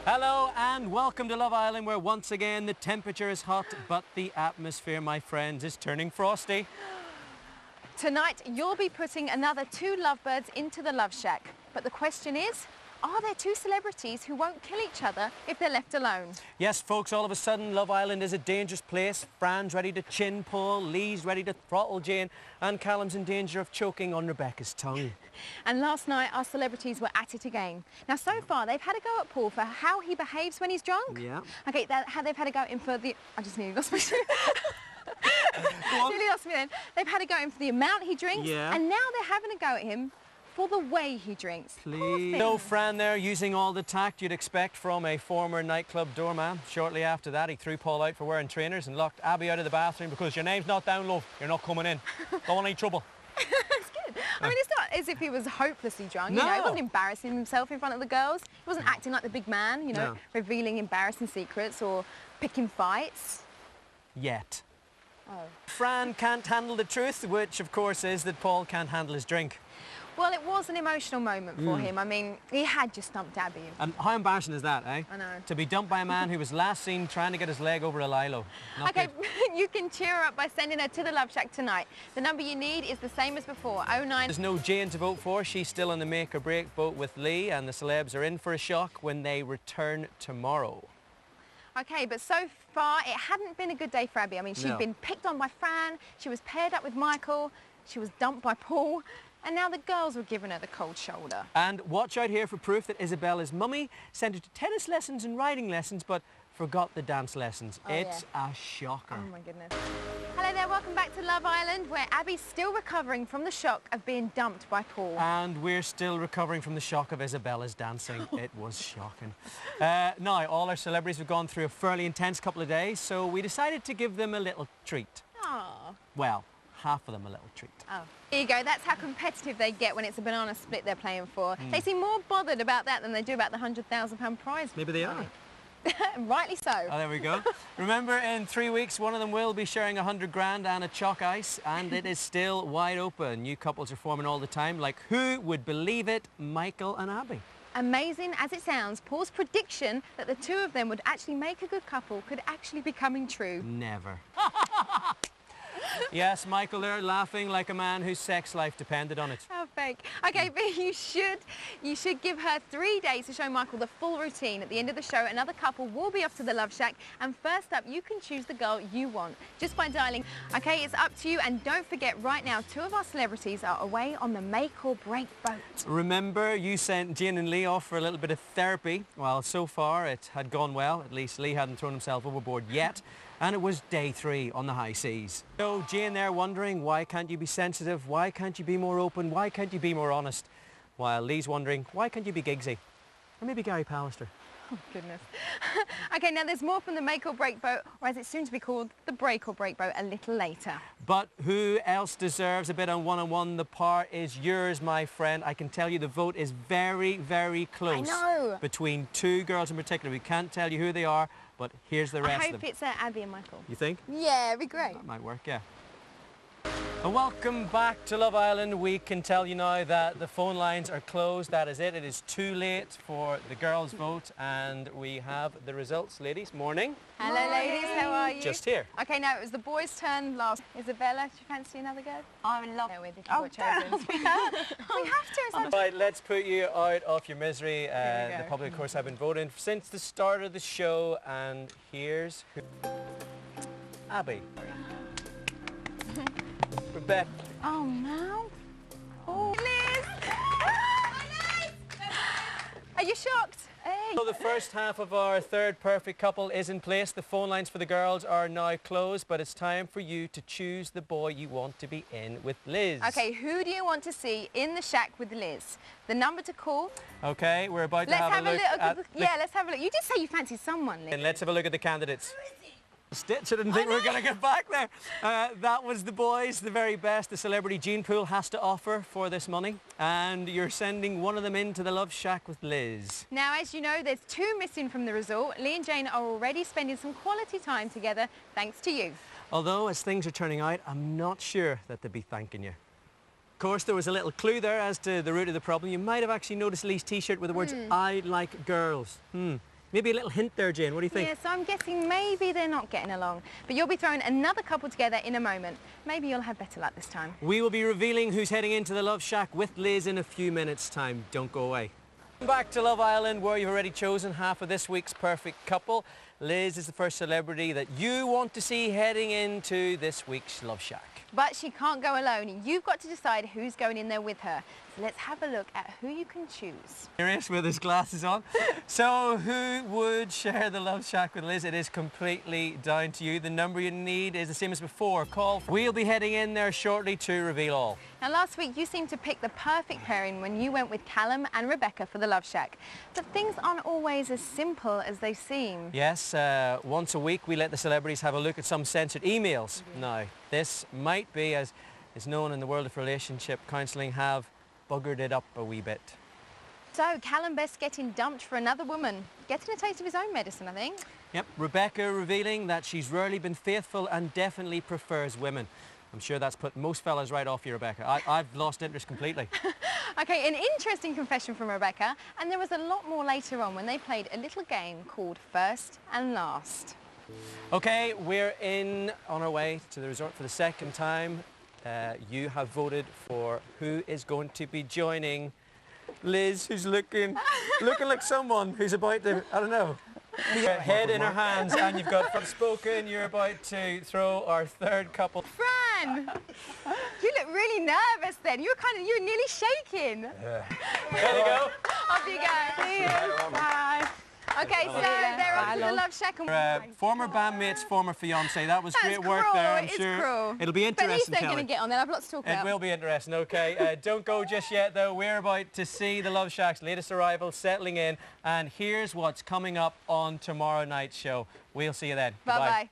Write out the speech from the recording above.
Hello and welcome to Love Island, where once again the temperature is hot, but the atmosphere, my friends, is turning frosty. Tonight, you'll be putting another 2 lovebirds into the Love Shack. But the question is, are there 2 celebrities who won't kill each other if they're left alone? Yes, folks, all of a sudden, Love Island is a dangerous place. Fran's ready to chin Paul, Lee's ready to throttle Jane, and Callum's in danger of choking on Rebecca's tongue. And last night, our celebrities were at it again. Now, so far, they've had a go at Paul for how he behaves when he's drunk. Yeah. OK, they've had a go at him for the... I just nearly lost my... Nearly lost me then. They've had a go at him for the amount he drinks, and now they're having a go at him for the way he drinks. Please. No Fran there using all the tact you'd expect from a former nightclub doorman. Shortly after that, he threw Paul out for wearing trainers and locked Abby out of the bathroom because your name's not down, love. You're not coming in. Don't want any trouble. That's good. I mean, it's not as if he was hopelessly drunk. No. You know, he wasn't embarrassing himself in front of the girls. He wasn't acting like the big man, you know, revealing embarrassing secrets or picking fights. Yet. Oh. Fran can't handle the truth, which of course is that Paul can't handle his drink. Well, it was an emotional moment for him. I mean, he had just dumped Abby. And how embarrassing is that, eh? I know. To be dumped by a man who was last seen trying to get his leg over a lilo. OK, you can cheer her up by sending her to the Love Shack tonight. The number you need is the same as before, 09... There's no Jane to vote for. She's still in the make or break vote with Lee, and the celebs are in for a shock when they return tomorrow. OK, but so far, it hadn't been a good day for Abby. I mean, she'd been picked on by Fran, she was paired up with Michael, she was dumped by Paul, and now the girls were giving her the cold shoulder. And watch out here for proof that Isabella's mummy sent her to tennis lessons and riding lessons, but forgot the dance lessons. It's a shocker. Oh, my goodness. Hello there, welcome back to Love Island, where Abby's still recovering from the shock of being dumped by Paul. And we're still recovering from the shock of Isabella's dancing. It was shocking. Now, all our celebrities have gone through a fairly intense couple of days, so we decided to give them a little treat. Aww. Well, half of them a little treat. Oh. There you go, that's how competitive they get when it's a banana split they're playing for. They seem more bothered about that than they do about the £100,000 prize. Maybe they are. Rightly so. Oh, there we go. Remember, in 3 weeks, one of them will be sharing 100 grand and a chalk ice, and it is still wide open. New couples are forming all the time, like who would believe it, Michael and Abby. Amazing as it sounds, Paul's prediction that the 2 of them would actually make a good couple could actually be coming true. Never. Yes, Michael there, laughing like a man whose sex life depended on it. How fake. OK, but you should give her 3 days to show Michael the full routine. At the end of the show, another couple will be off to the Love Shack, and first up, you can choose the girl you want just by dialing. OK, it's up to you, and don't forget, right now, 2 of our celebrities are away on the make or break boat. Remember, you sent Jane and Lee off for a little bit of therapy. Well, so far, it had gone well. At least Lee hadn't thrown himself overboard yet. And it was day 3 on the high seas. So Jane there wondering, why can't you be sensitive? Why can't you be more open? Why can't you be more honest? While Lee's wondering, why can't you be Giggsy? Or maybe Gary Pallister. Oh, goodness. OK, now there's more from the make or break boat, or as it's soon to be called, the break or break boat, a little later. But who else deserves a bit on one-on-one? The part is yours, my friend. I can tell you the vote is very, very close. I know. Between 2 girls in particular. We can't tell you who they are, but here's the rest of them. I hope it's Abby and Michael. You think? Yeah, it'd be great. That might work, yeah. And welcome back to Love Island. We can tell you now that the phone lines are closed. That is it. It is too late for the girls' vote, and we have the results. Ladies, morning. Hello, ladies. How are you? Just here. OK, now it was the boys' turn last. Isabella, do you fancy another go? I would love it. Oh, girls, we have to. Right, let's put you out of your misery. The public, of course, have been voting since the start of the show, and here's who. Abby. Rebecca. Oh, no. Oh, Liz. Are you shocked? Hey. So the first half of our third perfect couple is in place. The phone lines for the girls are now closed, but it's time for you to choose the boy you want to be in with Liz. OK, who do you want to see in the shack with Liz? The number to call. OK, we're about to have a look at yeah, let's have a look. You did say you fancy someone, Liz. And let's have a look at the candidates. Stitch, I didn't think we were going to get back there. That was the boys, the very best the celebrity gene pool has to offer for this money. And you're sending one of them into the Love Shack with Liz. Now, as you know, there's 2 missing from the resort. Lee and Jane are already spending some quality time together, thanks to you. Although, as things are turning out, I'm not sure that they'd be thanking you. Of course, there was a little clue there as to the root of the problem. You might have actually noticed Lee's T-shirt with the words, I like girls. Maybe a little hint there, Jane. What do you think? Yeah, so I'm guessing maybe they're not getting along. But you'll be throwing another couple together in a moment. Maybe you'll have better luck this time. We will be revealing who's heading into the Love Shack with Liz in a few minutes' time. Don't go away. Back to Love Island, where you've already chosen half of this week's perfect couple. Liz is the first celebrity that you want to see heading into this week's Love Shack. But she can't go alone. You've got to decide who's going in there with her. So let's have a look at who you can choose. Serious with his glasses on. So who would share the Love Shack with Liz? It is completely down to you. The number you need is the same as before. Call. We'll be heading in there shortly to reveal all. Now last week you seemed to pick the perfect pairing when you went with Callum and Rebecca for the Love Shack. But things aren't always as simple as they seem. Yes, once a week we let the celebrities have a look at some censored emails. Now, this might be, as is known in the world of relationship counselling, have buggered it up a wee bit. So Callum Best getting dumped for another woman. Getting a taste of his own medicine, I think. Yep, Rebecca revealing that she's rarely been faithful and definitely prefers women. I'm sure that's put most fellas right off you, Rebecca. I've lost interest completely. Okay, an interesting confession from Rebecca, and there was a lot more later on when they played a little game called First and Last. Okay, we're on our way to the resort for the second time. You have voted for who is going to be joining Liz, who's looking like someone who's about to, I don't know, head in her hands, and you've got Forspoken. You're about to throw our third couple. Fran! You look really nervous then. You were nearly shaking. There you go. Off you go. See you. Bye. Okay, so they're off to the Love Shack. And Former bandmates, former fiancé. That was great work there. I'm sure cruel. It'll be interesting. But at least they're Kelly. going to get on. They'll have lots to talk about. It will be interesting, okay. Don't go just yet, though. We're about to see the Love Shack's latest arrival settling in. And here's what's coming up on tomorrow night's show. We'll see you then. Bye-bye.